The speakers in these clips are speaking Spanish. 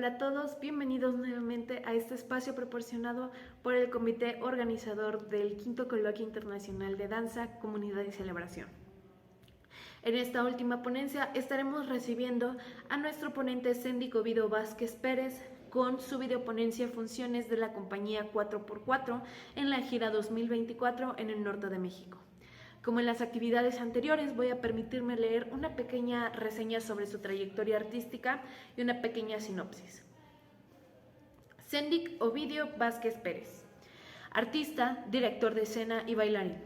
Hola a todos, bienvenidos nuevamente a este espacio proporcionado por el comité organizador del Quinto Coloquio Internacional de Danza, Comunidad y Celebración. En esta última ponencia estaremos recibiendo a nuestro ponente Sendik Ovidio Vázquez Pérez con su videoponencia Funciones de la compañía 4x4 en la gira 2024 en el norte de México. Como en las actividades anteriores, voy a permitirme leer una pequeña reseña sobre su trayectoria artística y una pequeña sinopsis. Sendik Ovidio Vázquez Pérez, artista, director de escena y bailarín.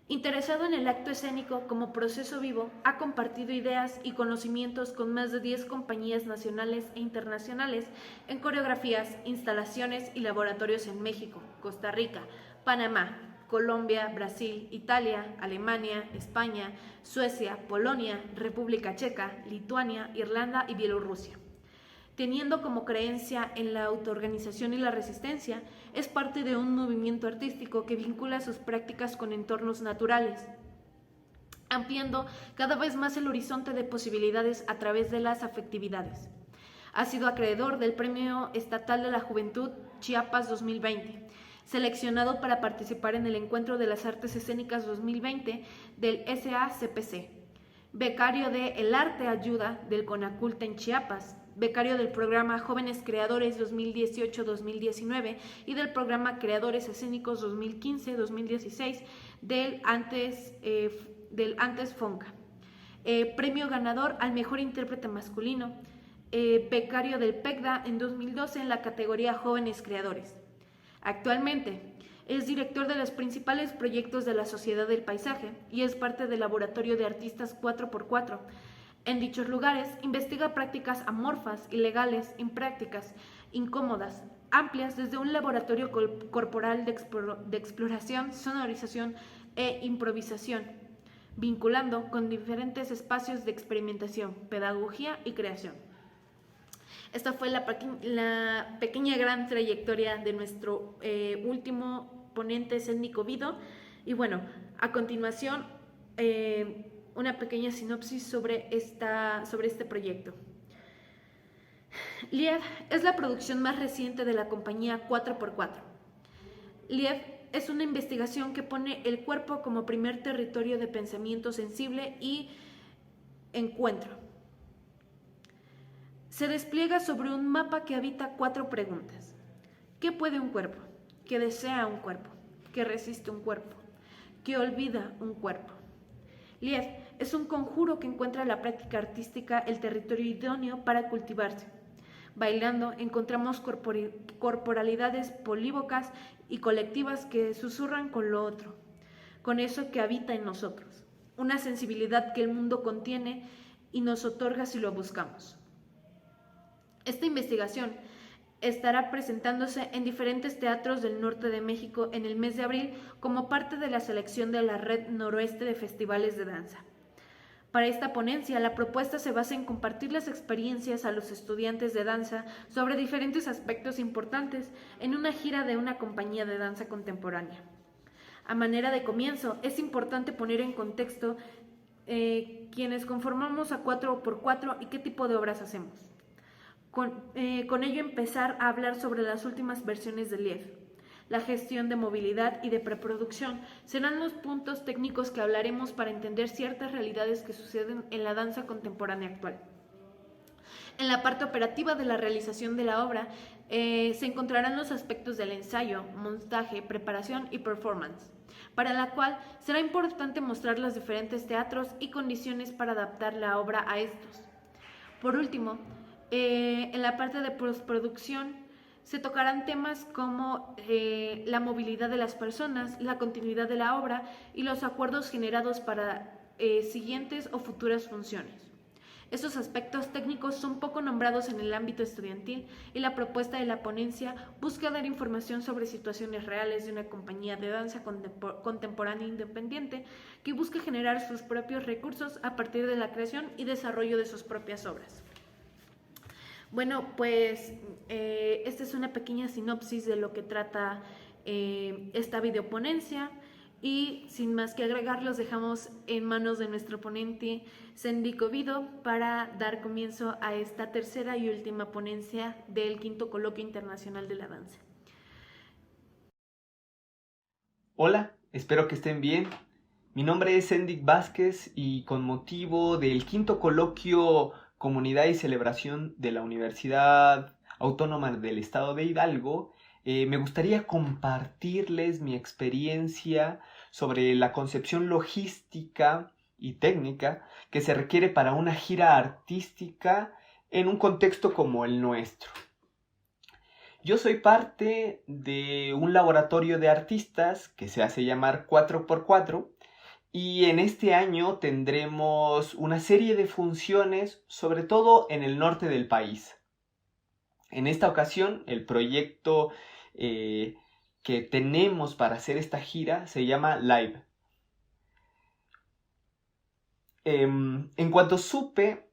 Interesado en el acto escénico como proceso vivo, ha compartido ideas y conocimientos con más de 10 compañías nacionales e internacionales en coreografías, instalaciones y laboratorios en México, Costa Rica, Panamá, Colombia, Brasil, Italia, Alemania, España, Suecia, Polonia, República Checa, Lituania, Irlanda y Bielorrusia. Teniendo como creencia en la autoorganización y la resistencia, es parte de un movimiento artístico que vincula sus prácticas con entornos naturales, ampliando cada vez más el horizonte de posibilidades a través de las afectividades. Ha sido acreedor del Premio Estatal de la Juventud Chiapas 2020, seleccionado para participar en el Encuentro de las Artes Escénicas 2020 del SACPC, becario de El Arte Ayuda del CONACULTA en Chiapas, becario del programa Jóvenes Creadores 2018-2019 y del programa Creadores Escénicos 2015-2016 del antes FONCA, premio ganador al mejor intérprete masculino, becario del PECDA en 2012 en la categoría Jóvenes Creadores. Actualmente es director de los principales proyectos de la Sociedad del Paisaje y es parte del Laboratorio de Artistas 4x4. En dichos lugares investiga prácticas amorfas, ilegales, imprácticas, incómodas, amplias desde un laboratorio corporal de exploración, sonorización e improvisación, vinculando con diferentes espacios de experimentación, pedagogía y creación. Esta fue la pequeña gran trayectoria de nuestro último ponente, Sendik Ovidio. Y bueno, a continuación, una pequeña sinopsis sobre este proyecto. LIEV es la producción más reciente de la compañía 4x4. LIEV es una investigación que pone el cuerpo como primer territorio de pensamiento sensible y encuentro. Se despliega sobre un mapa que habita 4 preguntas. ¿Qué puede un cuerpo? ¿Qué desea un cuerpo? ¿Qué resiste un cuerpo? ¿Qué olvida un cuerpo? LIEV es un conjuro que encuentra en la práctica artística el territorio idóneo para cultivarse. Bailando encontramos corporalidades polívocas y colectivas que susurran con lo otro, con eso que habita en nosotros, una sensibilidad que el mundo contiene y nos otorga si lo buscamos. Esta investigación estará presentándose en diferentes teatros del norte de México en el mes de abril como parte de la selección de la Red Noroeste de Festivales de Danza. Para esta ponencia, la propuesta se basa en compartir las experiencias a los estudiantes de danza sobre diferentes aspectos importantes en una gira de una compañía de danza contemporánea. A manera de comienzo, es importante poner en contexto quienes conformamos a 4x4 y qué tipo de obras hacemos. Con ello empezar a hablar sobre las últimas versiones de LIEV. La gestión de movilidad y de preproducción serán los puntos técnicos que hablaremos para entender ciertas realidades que suceden en la danza contemporánea actual. En la parte operativa de la realización de la obra se encontrarán los aspectos del ensayo, montaje, preparación y performance, para la cual será importante mostrar los diferentes teatros y condiciones para adaptar la obra a estos. Por último, en la parte de postproducción se tocarán temas como la movilidad de las personas, la continuidad de la obra y los acuerdos generados para siguientes o futuras funciones. Estos aspectos técnicos son poco nombrados en el ámbito estudiantil y la propuesta de la ponencia busca dar información sobre situaciones reales de una compañía de danza contemporánea independiente que busca generar sus propios recursos a partir de la creación y desarrollo de sus propias obras. Bueno, pues esta es una pequeña sinopsis de lo que trata esta videoponencia. Y sin más que agregar, los dejamos en manos de nuestro ponente Sendik Ovido para dar comienzo a esta tercera y última ponencia del quinto Coloquio Internacional de la Danza. Hola, espero que estén bien. Mi nombre es Sendik Vázquez y con motivo del quinto Coloquio Comunidad y Celebración de la Universidad Autónoma del Estado de Hidalgo, me gustaría compartirles mi experiencia sobre la concepción logística y técnica que se requiere para una gira artística en un contexto como el nuestro. Yo soy parte de un laboratorio de artistas que se hace llamar 4x4 y en este año tendremos una serie de funciones, sobre todo en el norte del país. En esta ocasión, el proyecto que tenemos para hacer esta gira se llama Live. En cuanto supe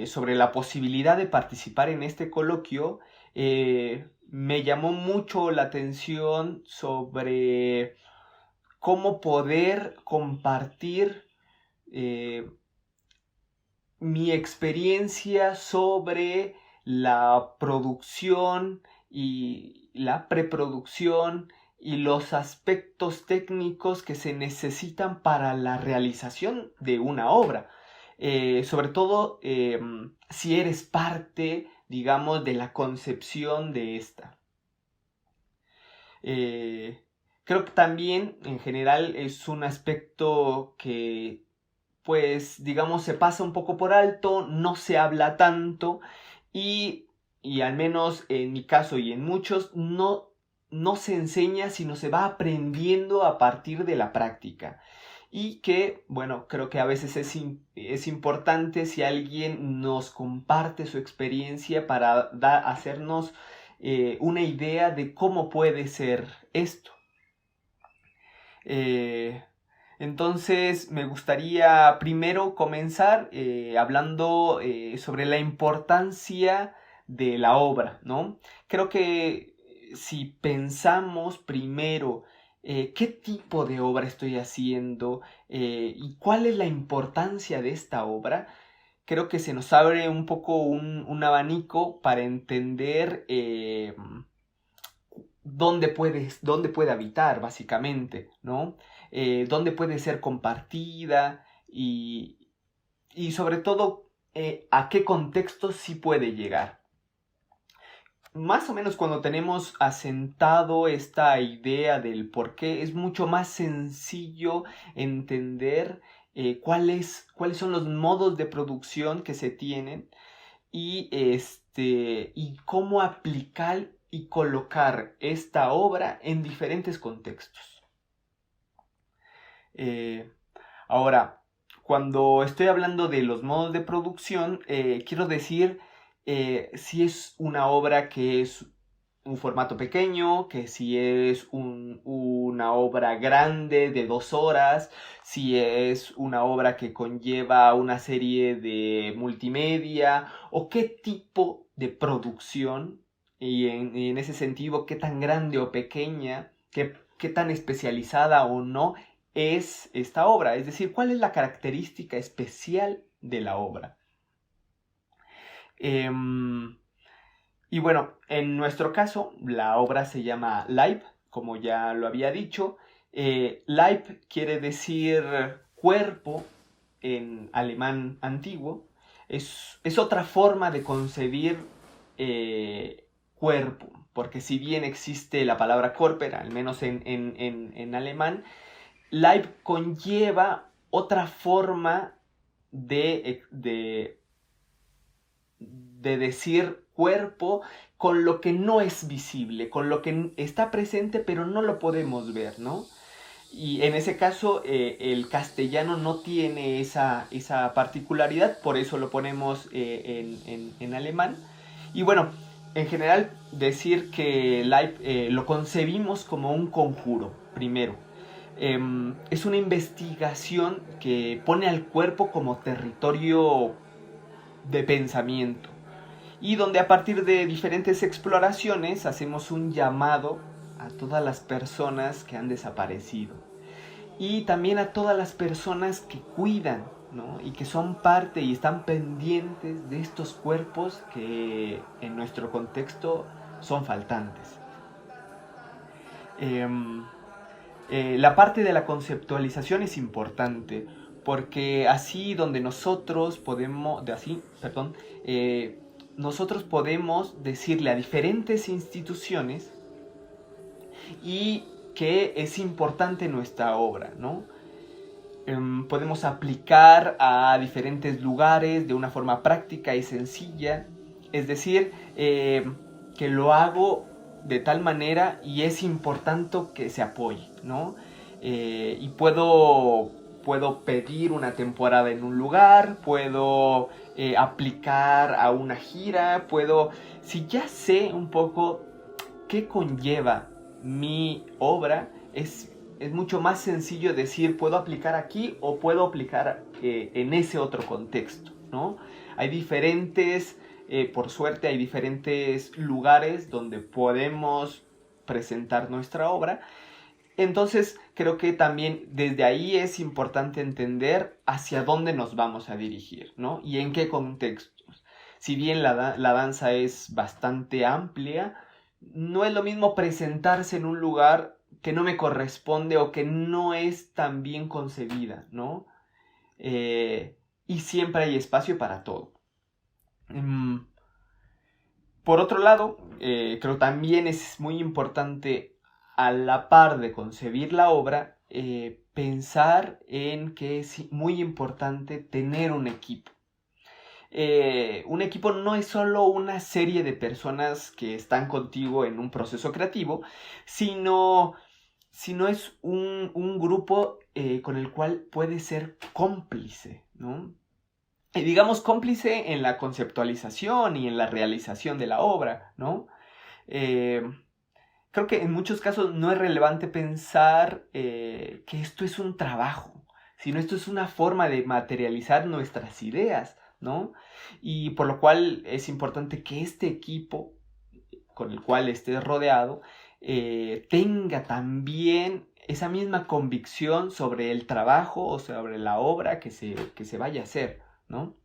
sobre la posibilidad de participar en este coloquio, me llamó mucho la atención sobre cómo poder compartir mi experiencia sobre la producción y la preproducción y los aspectos técnicos que se necesitan para la realización de una obra. Sobre todo si eres parte, digamos, de la concepción de esta. Creo que también en general es un aspecto que, pues, digamos, se pasa un poco por alto, no se habla tanto y al menos en mi caso y en muchos no se enseña, sino se va aprendiendo a partir de la práctica. Y que, bueno, creo que a veces es importante si alguien nos comparte su experiencia para hacernos una idea de cómo puede ser esto. Entonces me gustaría primero comenzar hablando sobre la importancia de la obra, ¿no? Creo que si pensamos primero qué tipo de obra estoy haciendo y cuál es la importancia de esta obra, creo que se nos abre un poco un abanico para entender dónde puede habitar, básicamente, ¿no? Dónde puede ser compartida y sobre todo a qué contexto sí puede llegar. Más o menos cuando tenemos asentado esta idea del por qué, es mucho más sencillo entender cuáles son los modos de producción que se tienen y cómo aplicar y colocar esta obra en diferentes contextos. Ahora, cuando estoy hablando de los modos de producción, quiero decir si es una obra que es un formato pequeño, que si es una obra grande de 2 horas, si es una obra que conlleva una serie de multimedia, o qué tipo de producción, y en ese sentido, qué tan grande o pequeña, qué tan especializada o no es esta obra, es decir, cuál es la característica especial de la obra. Y bueno, en nuestro caso, la obra se llama Leib, como ya lo había dicho. Leib quiere decir cuerpo en alemán antiguo. Es otra forma de concebir cuerpo, porque si bien existe la palabra Körper, al menos en alemán, Leib conlleva otra forma de decir cuerpo con lo que no es visible, con lo que está presente pero no lo podemos ver, ¿no? Y en ese caso el castellano no tiene esa particularidad, por eso lo ponemos en alemán. Y bueno, en general decir que Leib lo concebimos como un conjuro, primero. Es una investigación que pone al cuerpo como territorio de pensamiento y donde a partir de diferentes exploraciones hacemos un llamado a todas las personas que han desaparecido. y también a todas las personas que cuidan, ¿no? Y que son parte y están pendientes de estos cuerpos que en nuestro contexto son faltantes. La parte de la conceptualización es importante porque así donde nosotros podemos, nosotros podemos decirle a diferentes instituciones y que es importante nuestra obra, ¿no? Podemos aplicar a diferentes lugares de una forma práctica y sencilla, es decir, que lo hago de tal manera y es importante que se apoye, ¿no? Y puedo pedir una temporada en un lugar, puedo aplicar a una gira, si ya sé un poco qué conlleva mi obra, es mucho más sencillo decir puedo aplicar aquí o puedo aplicar en ese otro contexto, ¿no? Hay diferentes, por suerte hay diferentes lugares donde podemos presentar nuestra obra. Entonces creo que también desde ahí es importante entender hacia dónde nos vamos a dirigir, ¿no? Y en qué contextos. Si bien la danza es bastante amplia, no es lo mismo presentarse en un lugar que no me corresponde o que no es tan bien concebida, ¿no? Y siempre hay espacio para todo. Por otro lado, creo también es muy importante, a la par de concebir la obra, pensar en que es muy importante tener un equipo. Un equipo no es solo una serie de personas que están contigo en un proceso creativo, sino es un grupo con el cual puedes ser cómplice, ¿no? Y digamos cómplice en la conceptualización y en la realización de la obra, ¿no? Creo que en muchos casos no es relevante pensar que esto es un trabajo, sino esto es una forma de materializar nuestras ideas, ¿no? Y por lo cual es importante que este equipo con el cual estés rodeado tenga también esa misma convicción sobre el trabajo o sobre la obra que se vaya a hacer, ¿no?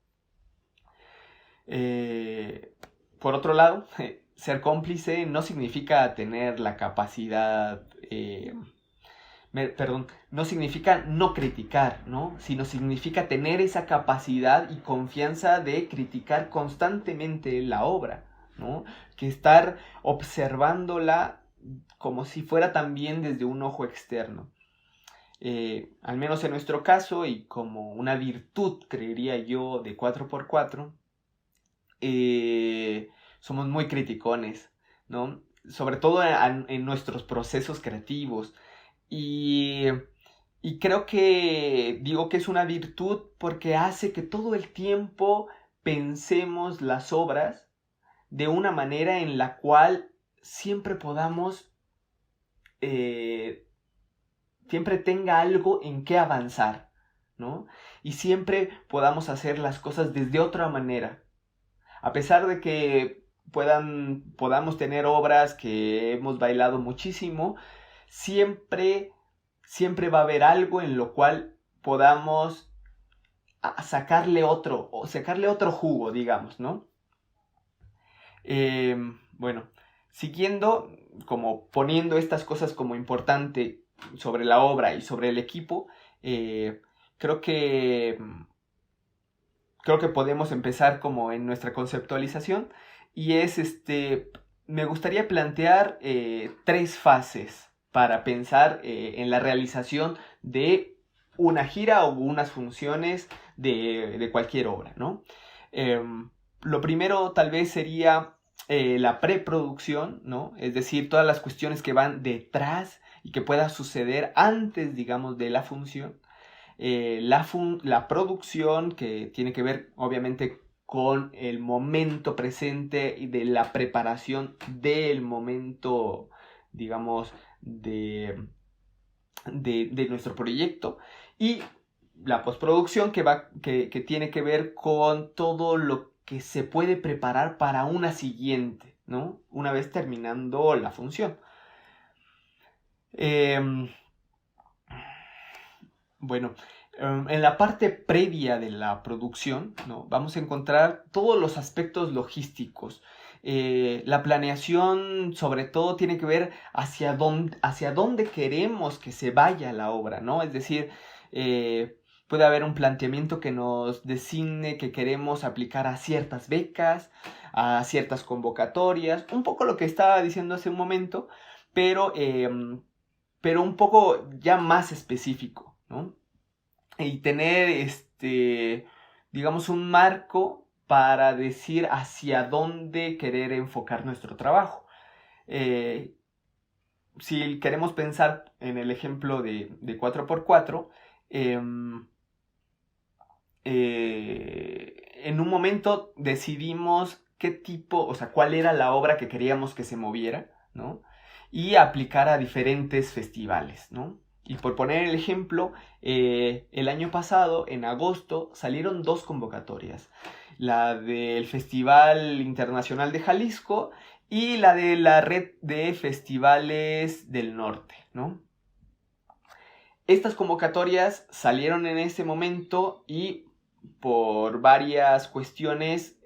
Por otro lado, ser cómplice no significa tener la capacidad, no significa no criticar, ¿no? Sino significa tener esa capacidad y confianza de criticar constantemente la obra, ¿no? Que estar observándola como si fuera también desde un ojo externo. Al menos en nuestro caso, y como una virtud, creería yo, de 4x4, somos muy criticones, ¿no? Sobre todo en nuestros procesos creativos. Y creo que digo que es una virtud porque hace que todo el tiempo pensemos las obras de una manera en la cual siempre podamos, siempre tenga algo en qué avanzar, ¿no? Y siempre podamos hacer las cosas desde otra manera. A pesar de que podamos tener obras que hemos bailado muchísimo, siempre va a haber algo en lo cual podamos sacarle otro jugo, digamos, ¿no? Bueno, siguiendo, como poniendo estas cosas como importante sobre la obra y sobre el equipo, creo que podemos empezar como en nuestra conceptualización y me gustaría plantear 3 fases para pensar en la realización de una gira o unas funciones de cualquier obra, ¿no? Lo primero tal vez sería la preproducción, ¿no? Es decir, todas las cuestiones que van detrás y que pueda suceder antes, digamos, de la función. La producción, que tiene que ver obviamente con el momento presente y de la preparación del momento, digamos, de nuestro proyecto, y la postproducción que tiene que ver con todo lo que se puede preparar para una siguiente, ¿no? Una vez terminando la función. Bueno, en la parte previa de la producción, ¿no? Vamos a encontrar todos los aspectos logísticos. La planeación, sobre todo, tiene que ver hacia dónde queremos que se vaya la obra, ¿no? Es decir, puede haber un planteamiento que nos designe que queremos aplicar a ciertas becas, a ciertas convocatorias, un poco lo que estaba diciendo hace un momento, pero un poco ya más específico, ¿no? Y tener, digamos, un marco para decir hacia dónde querer enfocar nuestro trabajo. Si queremos pensar en el ejemplo de 4x4, en un momento decidimos qué tipo, o sea, cuál era la obra que queríamos que se moviera, ¿no? Y aplicar a diferentes festivales, ¿no? Y por poner el ejemplo, el año pasado, en agosto, salieron 2 convocatorias. La del Festival Internacional de Jalisco y la de la Red de Festivales del Norte, ¿no? Estas convocatorias salieron en ese momento y por varias cuestiones,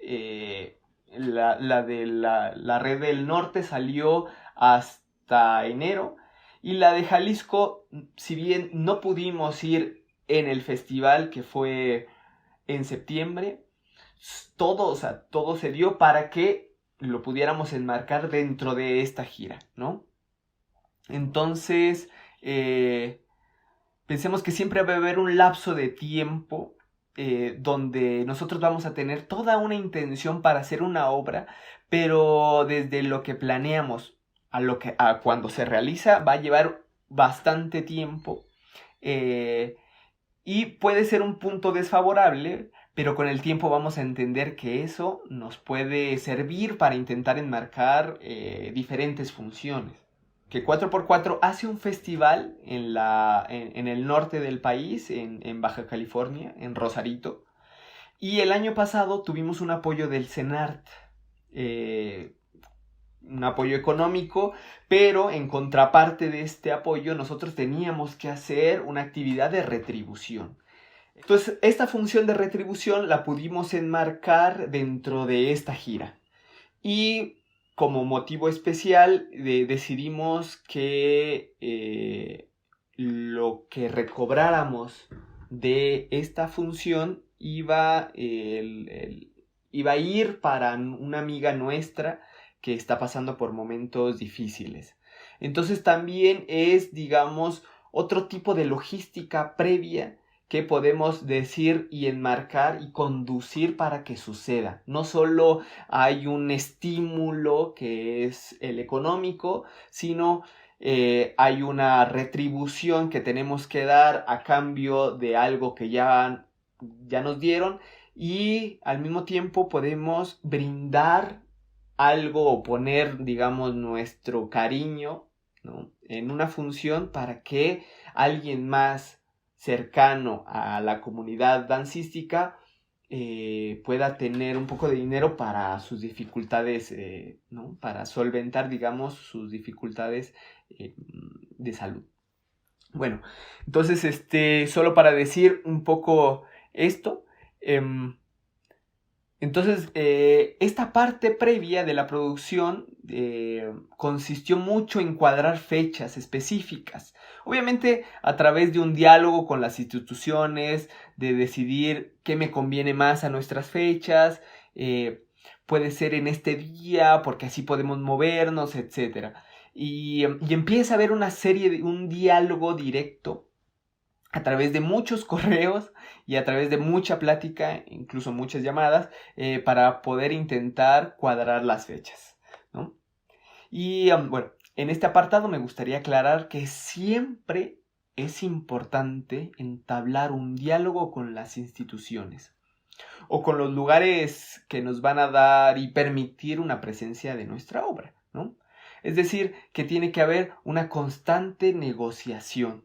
la de la Red del Norte salió hasta enero y la de Jalisco, si bien no pudimos ir en el festival que fue en septiembre, todo se dio para que lo pudiéramos enmarcar dentro de esta gira, ¿no? Entonces, pensemos que siempre va a haber un lapso de tiempo donde nosotros vamos a tener toda una intención para hacer una obra, pero desde lo que planeamos a cuando se realiza va a llevar bastante tiempo, y puede ser un punto desfavorable, pero con el tiempo vamos a entender que eso nos puede servir para intentar enmarcar diferentes funciones. Que 4x4 hace un festival en el norte del país, en Baja California, en Rosarito. Y el año pasado tuvimos un apoyo del CENART, un apoyo económico, pero en contraparte de este apoyo nosotros teníamos que hacer una actividad de retribución. Entonces, esta función de retribución la pudimos enmarcar dentro de esta gira. Y como motivo especial decidimos que lo que recobráramos de esta función iba a ir para una amiga nuestra que está pasando por momentos difíciles. Entonces también es, digamos, otro tipo de logística previa que podemos decir y enmarcar y conducir para que suceda. No solo hay un estímulo que es el económico, sino hay una retribución que tenemos que dar a cambio de algo que ya nos dieron, y al mismo tiempo podemos brindar algo o poner, digamos, nuestro cariño, ¿no?, en una función para que alguien más cercano a la comunidad dancística pueda tener un poco de dinero para sus dificultades, ¿no?, para solventar, digamos, sus dificultades de salud. Bueno, entonces, solo para decir un poco esto, entonces, esta parte previa de la producción consistió mucho en cuadrar fechas específicas. Obviamente a través de un diálogo con las instituciones, de decidir qué me conviene más a nuestras fechas, puede ser en este día porque así podemos movernos, etc. Y empieza a haber un diálogo directo a través de muchos correos y a través de mucha plática, incluso muchas llamadas, para poder intentar cuadrar las fechas, ¿no? Y bueno, en este apartado me gustaría aclarar que siempre es importante entablar un diálogo con las instituciones o con los lugares que nos van a dar y permitir una presencia de nuestra obra, ¿no? Es decir, que tiene que haber una constante negociación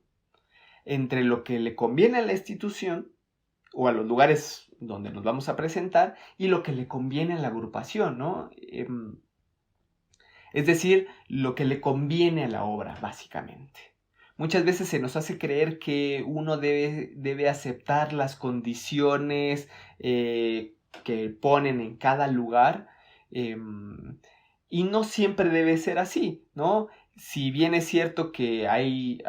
entre lo que le conviene a la institución o a los lugares donde nos vamos a presentar y lo que le conviene a la agrupación, ¿no? Es decir, lo que le conviene a la obra, básicamente. Muchas veces se nos hace creer que uno debe aceptar las condiciones que ponen en cada lugar, y no siempre debe ser así, ¿no? Si bien es cierto que hay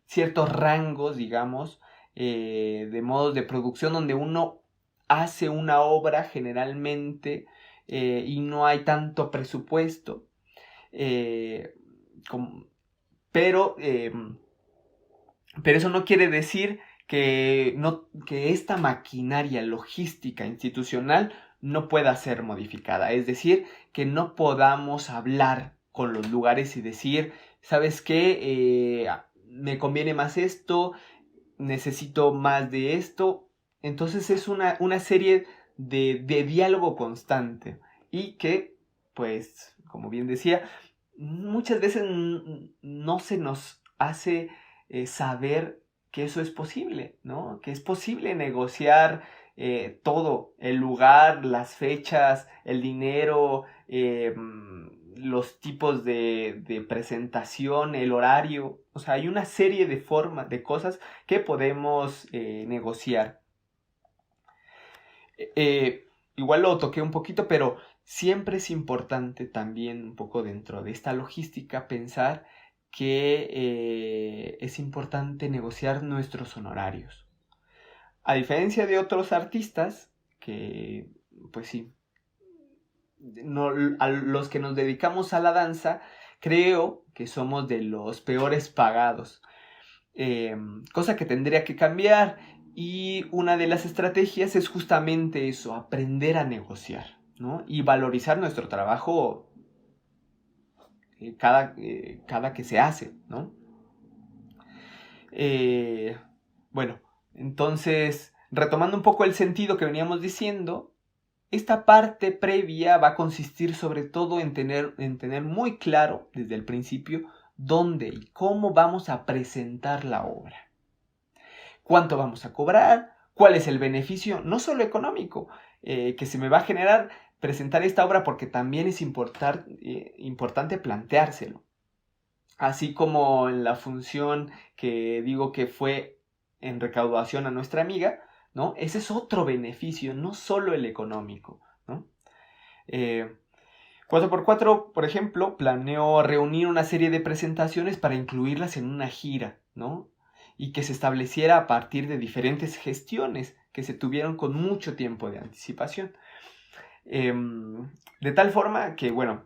ciertos rangos, digamos, de modos de producción donde uno hace una obra generalmente y no hay tanto presupuesto, como, pero, pero eso no quiere decir que esta maquinaria logística institucional no pueda ser modificada. Es decir, que no podamos hablar con los lugares y decir, ¿sabes qué? Me conviene más esto, necesito más de esto. Entonces es una serie de diálogo constante y que, pues, como bien decía, muchas veces no se nos hace saber que eso es posible, ¿no? Que es posible negociar todo, el lugar, las fechas, el dinero, los tipos de presentación, el horario. O sea, hay una serie de formas, de cosas que podemos negociar. Igual lo toqué un poquito, pero siempre es importante también un poco dentro de esta logística pensar que es importante negociar nuestros honorarios. A diferencia de otros artistas que, pues sí, no, a los que nos dedicamos a la danza, creo que somos de los peores pagados. Cosa que tendría que cambiar, y una de las estrategias es justamente eso, aprender a negociar, ¿no? Y valorizar nuestro trabajo cada que se hace, ¿no? Bueno, entonces, retomando un poco el sentido que veníamos diciendo, esta parte previa va a consistir sobre todo en tener muy claro desde el principio dónde y cómo vamos a presentar la obra. ¿Cuánto vamos a cobrar? ¿Cuál es el beneficio? No solo económico que se me va a generar presentar esta obra, porque también es importante planteárselo. Así como en la función que digo que fue en recaudación a nuestra amiga, ¿no? Ese es otro beneficio, no solo el económico, ¿no? 4x4, por ejemplo, planeó reunir una serie de presentaciones para incluirlas en una gira, ¿no? Y que se estableciera a partir de diferentes gestiones que se tuvieron con mucho tiempo de anticipación. De tal forma que, bueno,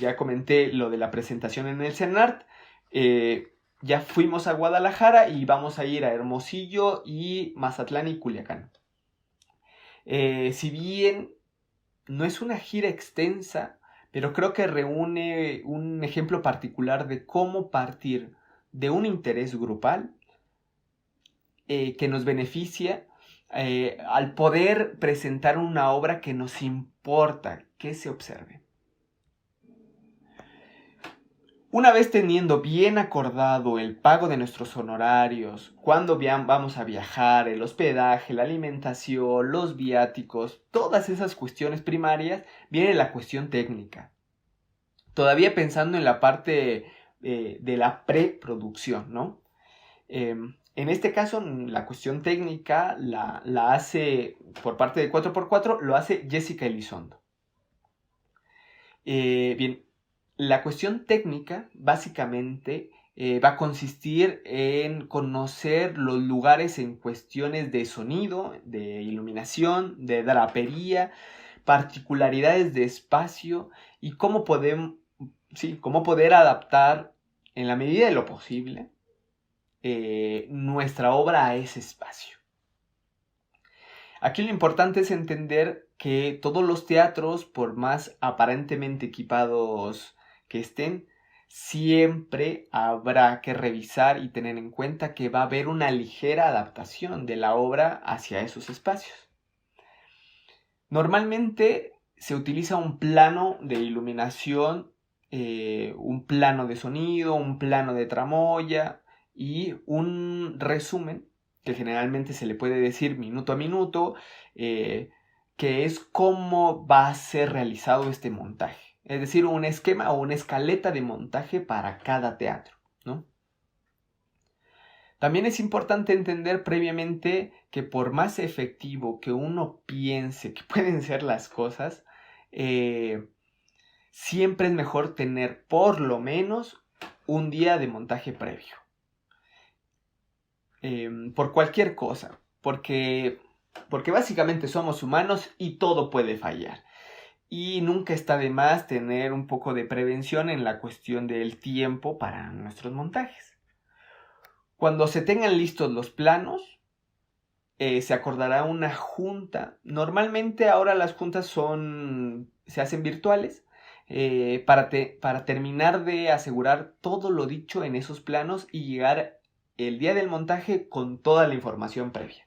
ya comenté lo de la presentación en el CENART, ya fuimos a Guadalajara y vamos a ir a Hermosillo y Mazatlán y Culiacán. Si bien no es una gira extensa, pero creo que reúne un ejemplo particular de cómo partir de un interés grupal que nos beneficia al poder presentar una obra que nos importa que se observe. Una vez teniendo bien acordado el pago de nuestros honorarios, cuándo vamos a viajar, el hospedaje, la alimentación, los viáticos, todas esas cuestiones primarias, viene la cuestión técnica. Todavía pensando en la parte de la preproducción, ¿no? En este caso, la cuestión técnica la hace, por parte de 4x4, lo hace Jessica Elizondo. Bien, la cuestión técnica básicamente va a consistir en conocer los lugares en cuestiones de sonido, de iluminación, de drapería, particularidades de espacio y cómo poder adaptar en la medida de lo posible nuestra obra a ese espacio. Aquí lo importante es entender que todos los teatros, por más aparentemente equipados que estén, siempre habrá que revisar y tener en cuenta que va a haber una ligera adaptación de la obra hacia esos espacios. Normalmente se utiliza un plano de iluminación, un plano de sonido, un plano de tramoya y un resumen, que generalmente se le puede decir minuto a minuto, que es cómo va a ser realizado este montaje. Es decir, un esquema o una escaleta de montaje para cada teatro, ¿no? También es importante entender previamente que por más efectivo que uno piense que pueden ser las cosas, siempre es mejor tener por lo menos un día de montaje previo. Por cualquier cosa, porque básicamente somos humanos y todo puede fallar. Y nunca está de más tener un poco de prevención en la cuestión del tiempo para nuestros montajes. Cuando se tengan listos los planos, se acordará una junta. Normalmente ahora las juntas se hacen virtuales para terminar de asegurar todo lo dicho en esos planos y llegar el día del montaje con toda la información previa.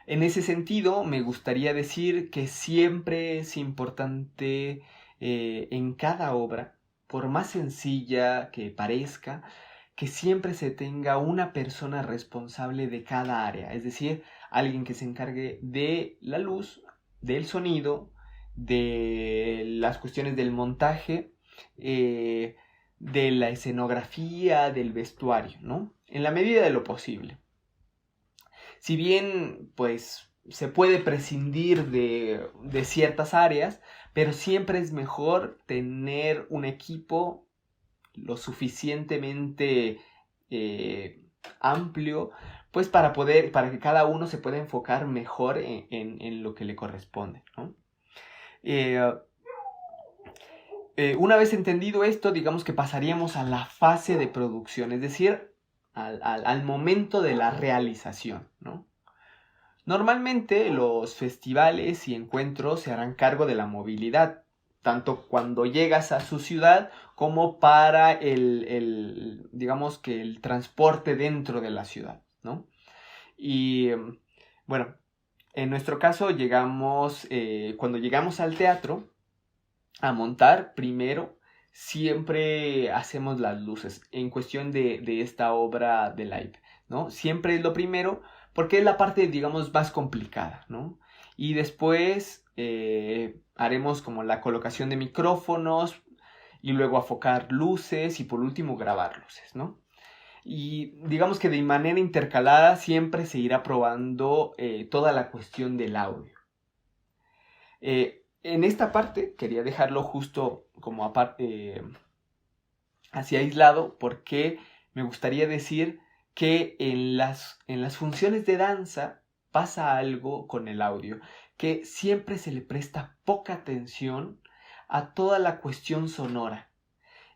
En ese sentido, me gustaría decir que siempre es importante en cada obra, por más sencilla que parezca, que siempre se tenga una persona responsable de cada área, es decir, alguien que se encargue de la luz, del sonido, de las cuestiones del montaje, de la escenografía, del vestuario, ¿no? En la medida de lo posible. Si bien, pues, se puede prescindir de ciertas áreas, pero siempre es mejor tener un equipo lo suficientemente amplio, pues para que cada uno se pueda enfocar mejor en lo que le corresponde, ¿no? Una vez entendido esto, digamos que pasaríamos a la fase de producción, es decir, al momento de la realización, ¿no? Normalmente los festivales y encuentros se harán cargo de la movilidad, tanto cuando llegas a su ciudad como para digamos que el transporte dentro de la ciudad, ¿no? Y bueno, en nuestro caso cuando llegamos al teatro a montar, primero siempre hacemos las luces en cuestión de esta obra de live, ¿no? Siempre es lo primero porque es la parte, digamos, más complicada, ¿no? Y después haremos como la colocación de micrófonos y luego afocar luces y por último grabar luces, ¿no? Y digamos que de manera intercalada siempre se irá probando toda la cuestión del audio. En esta parte quería dejarlo justo como aparte, así aislado, porque me gustaría decir que en las funciones de danza pasa algo con el audio, que siempre se le presta poca atención a toda la cuestión sonora.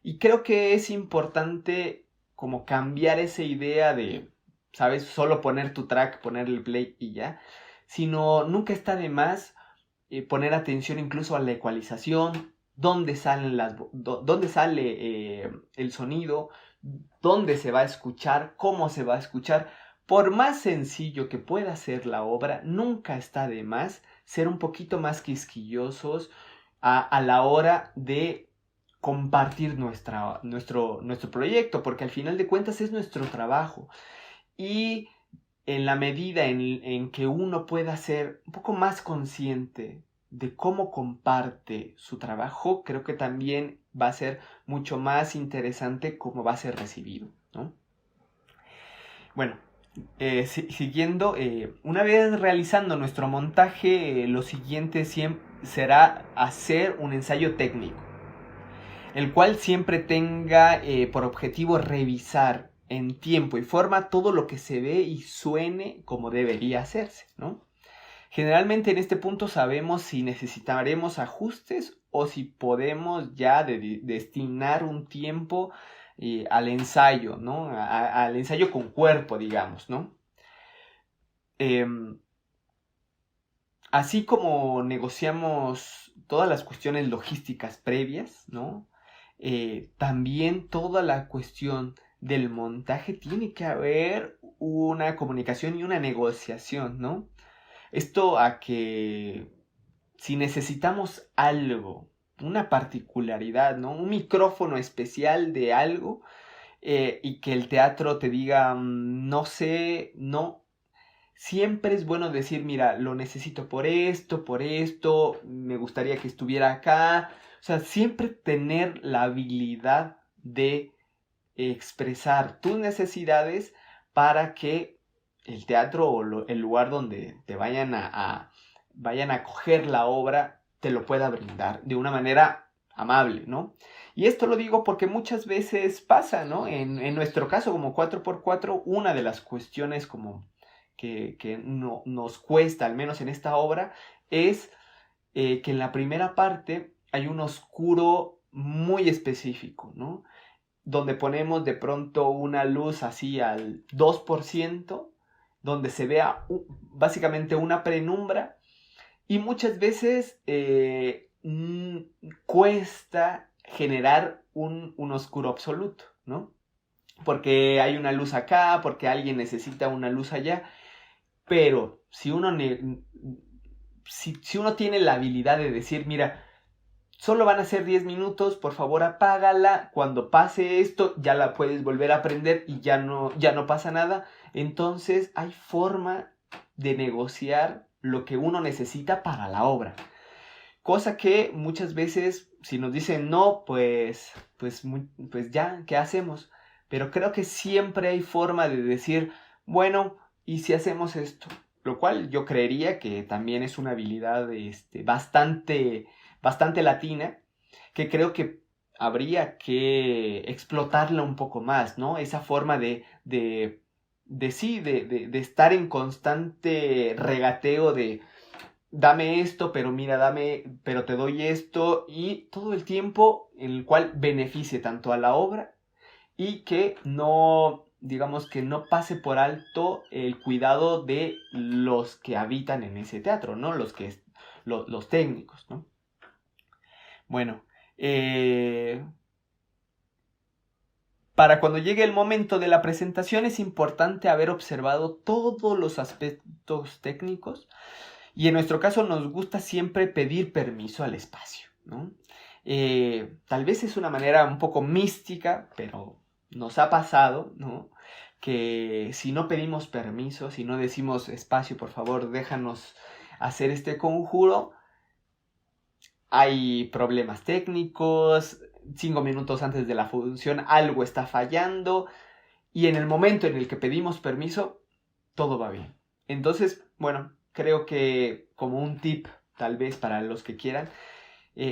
Y creo que es importante como cambiar esa idea de, ¿sabes? Solo poner tu track, poner el play y ya, sino nunca está de más poner atención incluso a la ecualización, dónde sale el sonido, dónde se va a escuchar, cómo se va a escuchar. Por más sencillo que pueda ser la obra, nunca está de más ser un poquito más quisquillosos a la hora de compartir nuestro proyecto, porque al final de cuentas es nuestro trabajo. Y en la medida en que uno pueda ser un poco más consciente de cómo comparte su trabajo, creo que también va a ser mucho más interesante cómo va a ser recibido, ¿no? Bueno, siguiendo, una vez realizando nuestro montaje, lo siguiente será hacer un ensayo técnico, el cual siempre tenga por objetivo revisar en tiempo y forma todo lo que se ve y suene como debería hacerse, ¿no? Generalmente en este punto sabemos si necesitaremos ajustes o si podemos ya destinar un tiempo al ensayo, ¿no? Al ensayo con cuerpo, digamos, ¿no? Así como negociamos todas las cuestiones logísticas previas, ¿no? También toda la cuestión del montaje tiene que haber una comunicación y una negociación, ¿no? Esto a que si necesitamos algo, una particularidad, ¿no? Un micrófono especial de algo y que el teatro te diga, no sé, no. Siempre es bueno decir, mira, lo necesito por esto, me gustaría que estuviera acá. O sea, siempre tener la habilidad de expresar tus necesidades para que el teatro o el lugar donde te vayan vayan a coger la obra te lo pueda brindar de una manera amable, ¿no? Y esto lo digo porque muchas veces pasa, ¿no? En nuestro caso, como 4x4, una de las cuestiones como que no, nos cuesta, al menos en esta obra, es que en la primera parte hay un oscuro muy específico, ¿no? Donde ponemos de pronto una luz así al 2%, donde se vea básicamente una penumbra, y muchas veces cuesta generar un oscuro absoluto, ¿no? Porque hay una luz acá, porque alguien necesita una luz allá, pero si uno si uno tiene la habilidad de decir, mira, solo van a ser 10 minutos, por favor apágala, cuando pase esto ya la puedes volver a prender y ya no pasa nada, entonces hay forma de negociar lo que uno necesita para la obra. Cosa que muchas veces si nos dicen no, pues ya, ¿qué hacemos? Pero creo que siempre hay forma de decir, bueno, ¿y si hacemos esto? Lo cual yo creería que también es una habilidad bastante latina, que creo que habría que explotarla un poco más, ¿no? Esa forma de estar en constante regateo de dame esto, pero mira, pero te doy esto, y todo el tiempo en el cual beneficie tanto a la obra y que no, digamos que no pase por alto el cuidado de los que habitan en ese teatro, ¿no? Los técnicos, ¿no? Bueno, para cuando llegue el momento de la presentación es importante haber observado todos los aspectos técnicos. Y en nuestro caso nos gusta siempre pedir permiso al espacio, ¿no? Tal vez es una manera un poco mística, pero nos ha pasado, ¿no? Que si no pedimos permiso, si no decimos espacio, por favor, déjanos hacer este conjuro, hay problemas técnicos, 5 minutos antes de la función algo está fallando, y en el momento en el que pedimos permiso, todo va bien. Entonces, bueno, creo que como un tip, tal vez para los que quieran,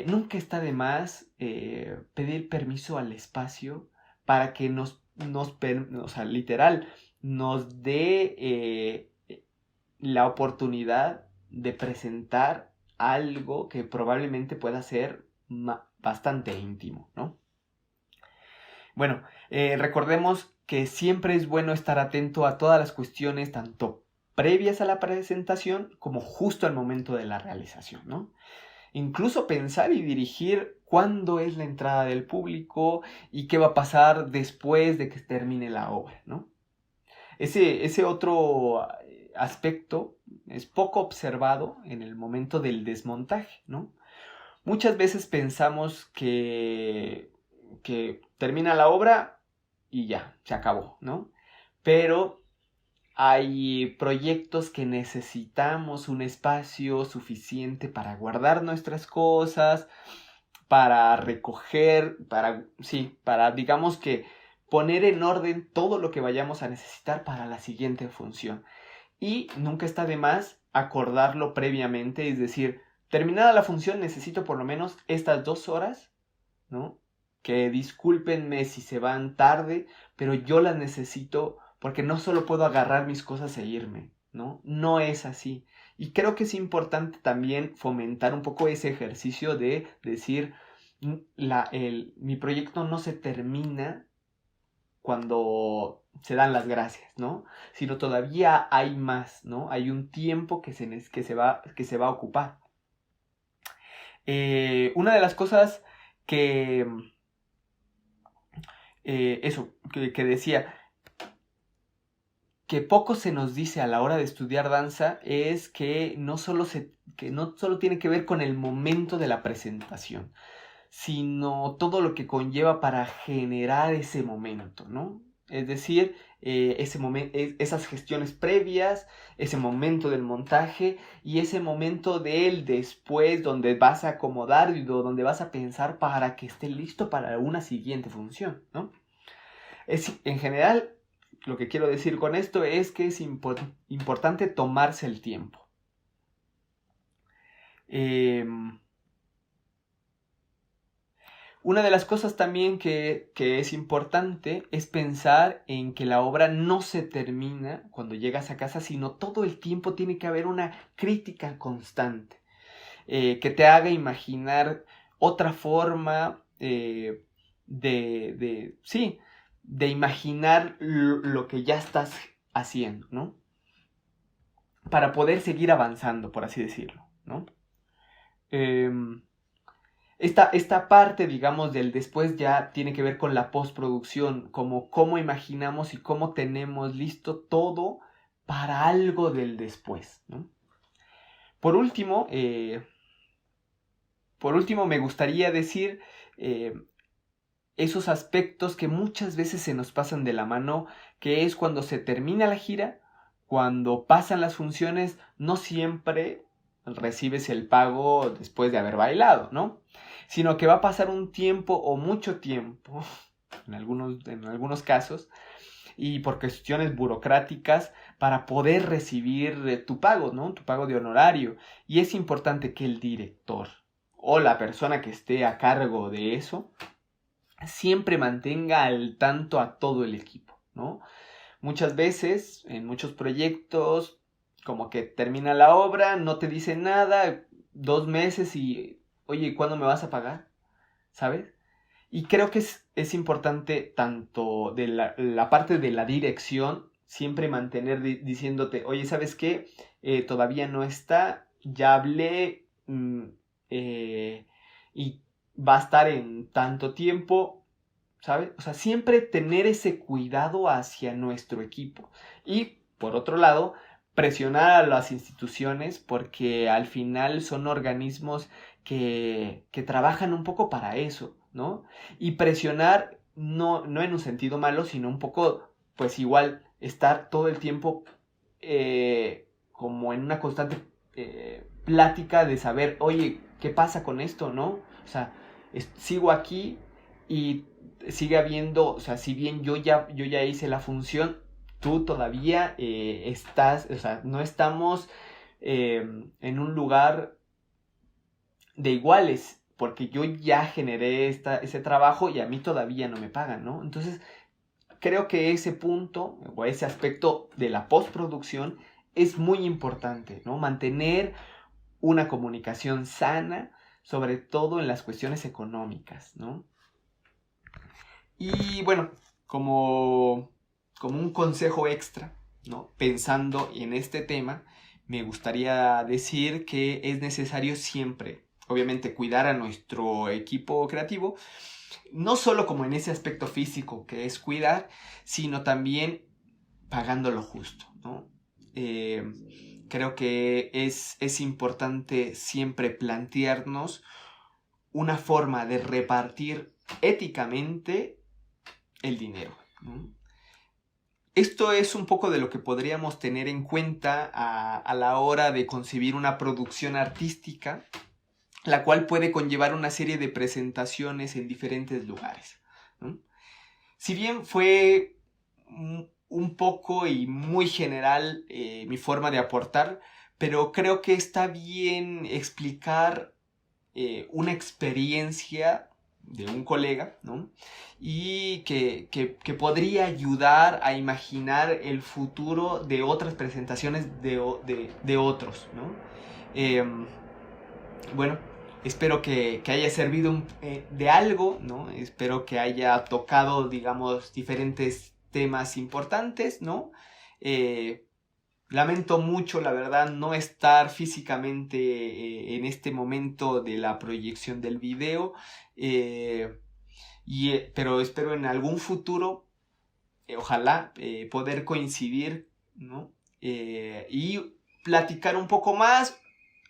nunca está de más pedir permiso al espacio para que o sea, literal, nos dé la oportunidad de presentar algo que probablemente pueda ser bastante íntimo, ¿no? Bueno, recordemos que siempre es bueno estar atento a todas las cuestiones, tanto previas a la presentación como justo al momento de la realización, ¿no? Incluso pensar y dirigir cuándo es la entrada del público y qué va a pasar después de que termine la obra, ¿no? Ese otro aspecto es poco observado en el momento del desmontaje, ¿no? Muchas veces pensamos que termina la obra y ya, se acabó, ¿no? Pero hay proyectos que necesitamos un espacio suficiente para guardar nuestras cosas, para recoger, para digamos que poner en orden todo lo que vayamos a necesitar para la siguiente función. Y nunca está de más acordarlo previamente, es decir, terminada la función necesito por lo menos estas 2 horas, ¿no? Que discúlpenme si se van tarde, pero yo las necesito porque no solo puedo agarrar mis cosas e irme, ¿no? No es así. Y creo que es importante también fomentar un poco ese ejercicio de decir, mi proyecto no se termina cuando se dan las gracias, ¿no? Sino todavía hay más, ¿no? Hay un tiempo que se va a ocupar. Una de las cosas que decía que poco se nos dice a la hora de estudiar danza es que no solo tiene que ver con el momento de la presentación, sino todo lo que conlleva para generar ese momento, ¿no? Es decir, esas gestiones previas, ese momento del montaje y ese momento del después donde vas a acomodar y donde vas a pensar para que esté listo para una siguiente función, ¿no? En general, lo que quiero decir con esto es que es importante tomarse el tiempo. Una de las cosas también que es importante es pensar en que la obra no se termina cuando llegas a casa, sino todo el tiempo tiene que haber una crítica constante, que te haga imaginar otra forma de imaginar lo que ya estás haciendo, ¿no? Para poder seguir avanzando, por así decirlo, ¿no? Esta parte, digamos, del después ya tiene que ver con la postproducción, como cómo imaginamos y cómo tenemos listo todo para algo del después, ¿no? Por último, me gustaría decir esos aspectos que muchas veces se nos pasan de la mano, que es cuando se termina la gira, cuando pasan las funciones, no siempre recibes el pago después de haber bailado, ¿no? Sino que va a pasar un tiempo o mucho tiempo, en algunos casos, y por cuestiones burocráticas, para poder recibir tu pago, ¿no? Tu pago de honorario. Y es importante que el director o la persona que esté a cargo de eso siempre mantenga al tanto a todo el equipo, ¿no? Muchas veces, en muchos proyectos, como que termina la obra, no te dicen nada, 2 meses y, oye, ¿cuándo me vas a pagar? ¿Sabes? Y creo que es importante tanto de la parte de la dirección, siempre mantener diciéndote, oye, ¿sabes qué? Todavía no está, ya hablé y va a estar en tanto tiempo, ¿sabes? O sea, siempre tener ese cuidado hacia nuestro equipo. Y, por otro lado, presionar a las instituciones porque al final son organismos que trabajan un poco para eso, ¿no? Y presionar no en un sentido malo, sino un poco, pues igual, estar todo el tiempo como en una constante plática de saber, oye, ¿qué pasa con esto, no? O sea, sigo aquí y sigue habiendo, o sea, si bien yo ya hice la función, tú todavía estás, o sea, no estamos en un lugar de iguales, porque yo ya generé ese trabajo y a mí todavía no me pagan, ¿no? Entonces, creo que ese punto o ese aspecto de la postproducción es muy importante, ¿no? Mantener una comunicación sana, sobre todo en las cuestiones económicas, ¿no? Y bueno, como un consejo extra, ¿no? Pensando en este tema, me gustaría decir que es necesario siempre, obviamente, cuidar a nuestro equipo creativo, no solo como en ese aspecto físico que es cuidar, sino también pagando lo justo, ¿no? Creo que es importante siempre plantearnos una forma de repartir éticamente el dinero, ¿no? Esto es un poco de lo que podríamos tener en cuenta a la hora de concebir una producción artística, la cual puede conllevar una serie de presentaciones en diferentes lugares, ¿no? Si bien fue un poco y muy general mi forma de aportar, pero creo que está bien explicar una experiencia de un colega, ¿no? Y que podría ayudar a imaginar el futuro de otras presentaciones de otros, ¿no? Bueno, espero que haya servido de algo, ¿no? Espero que haya tocado, digamos, diferentes temas importantes, ¿no? Lamento mucho, la verdad, no estar físicamente en este momento de la proyección del video, pero espero en algún futuro, ojalá, poder coincidir, ¿no? Y platicar un poco más,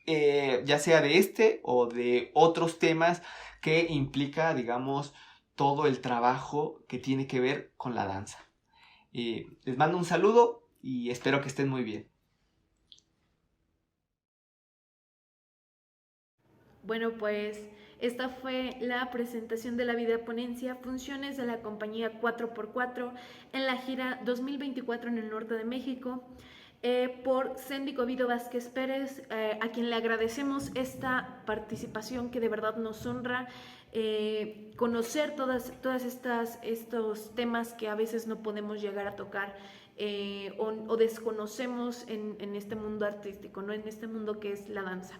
ya sea de este o de otros temas que implica, digamos, todo el trabajo que tiene que ver con la danza. Les mando un saludo y espero que estén muy bien. Bueno, pues esta fue la presentación de la videoponencia Funciones de la compañía 4x4 en la gira 2024 en el norte de México, por Sendik Ovidio Vázquez Pérez, a quien le agradecemos esta participación que de verdad nos honra. Conocer todas estos temas que a veces no podemos llegar a tocar o desconocemos en este mundo artístico, ¿no? En este mundo que es la danza.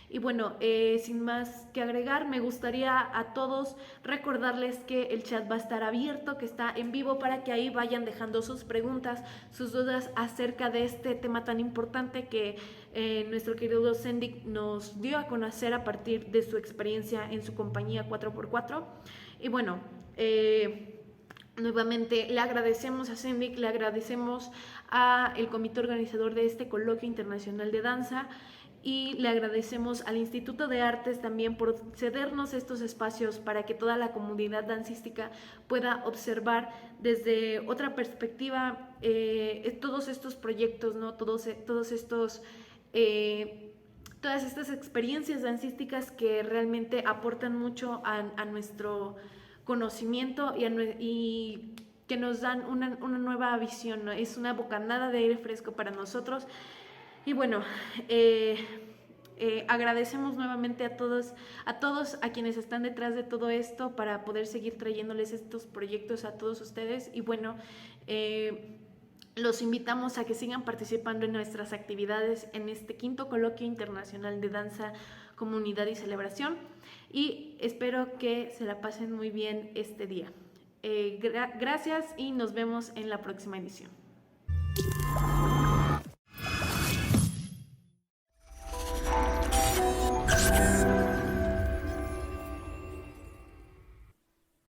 Y bueno, sin más que agregar, me gustaría a todos recordarles que el chat va a estar abierto, que está en vivo, para que ahí vayan dejando sus preguntas, sus dudas acerca de este tema tan importante que nuestro querido Sendik nos dio a conocer a partir de su experiencia en su compañía 4x4. Y bueno, nuevamente le agradecemos a Sendik, le agradecemos al comité organizador de este coloquio internacional de danza, y le agradecemos al Instituto de Artes también por cedernos estos espacios para que toda la comunidad dancística pueda observar desde otra perspectiva todos estos proyectos, ¿no? Todas estas experiencias dancísticas que realmente aportan mucho a nuestro conocimiento y que nos dan una nueva visión, ¿no? Es una bocanada de aire fresco para nosotros. Y bueno, agradecemos nuevamente a todos a quienes están detrás de todo esto para poder seguir trayéndoles estos proyectos a todos ustedes. Y bueno, los invitamos a que sigan participando en nuestras actividades en este 5º Coloquio Internacional de Danza, Comunidad y Celebración, y espero que se la pasen muy bien este día. Gracias y nos vemos en la próxima edición.